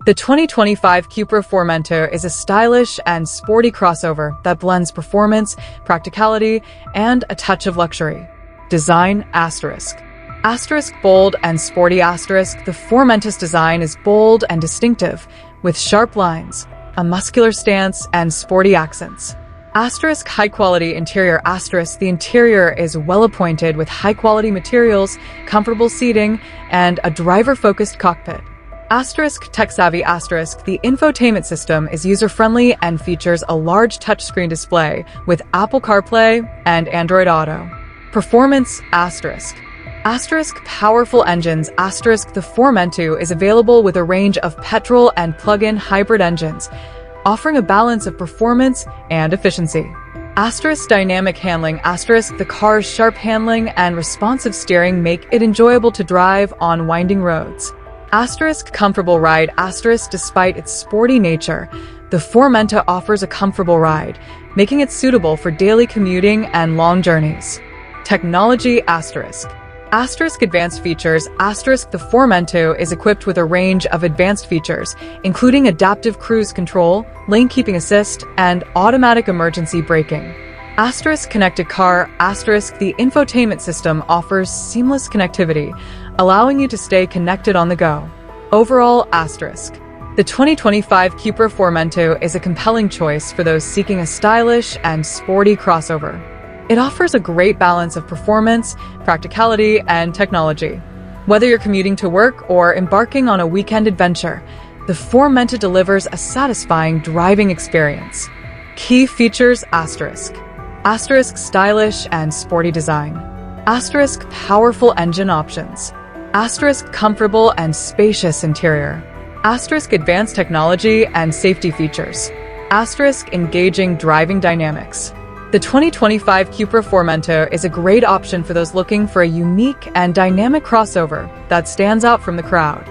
The 2025 Cupra Formentor is a stylish and sporty crossover that blends performance, practicality, and a touch of luxury. Design asterisk. Asterisk bold and sporty asterisk. The Formentor's design is bold and distinctive, with sharp lines, a muscular stance, and sporty accents. Asterisk high-quality interior asterisk. The interior is well-appointed with high-quality materials, comfortable seating, and a driver-focused cockpit. Asterisk tech-savvy asterisk. The infotainment system is user-friendly and features a large touchscreen display with Apple CarPlay and Android Auto. Performance asterisk. Asterisk powerful engines asterisk. The Formentor is available with a range of petrol and plug-in hybrid engines, offering a balance of performance and efficiency. Asterisk dynamic handling asterisk. The car's sharp handling and responsive steering make it enjoyable to drive on winding roads. Asterisk comfortable ride asterisk. Despite its sporty nature, the Formentor offers a comfortable ride, making it suitable for daily commuting and long journeys. Technology asterisk. Asterisk advanced features asterisk. The Formentor is equipped with a range of advanced features, including adaptive cruise control, lane keeping assist, and automatic emergency braking. Asterisk connected car asterisk. The infotainment system offers seamless connectivity, allowing you to stay connected on the go. Overall asterisk. The 2025 Cupra Formentor is a compelling choice for those seeking a stylish and sporty crossover. It offers a great balance of performance, practicality, and technology. Whether you're commuting to work or embarking on a weekend adventure, the Formentor delivers a satisfying driving experience. Key features asterisk. Asterisk stylish and sporty design. Asterisk powerful engine options. Asterisk comfortable and spacious interior. Asterisk advanced technology and safety features. Asterisk engaging driving dynamics. The 2025 Cupra Formentor is a great option for those looking for a unique and dynamic crossover that stands out from the crowd.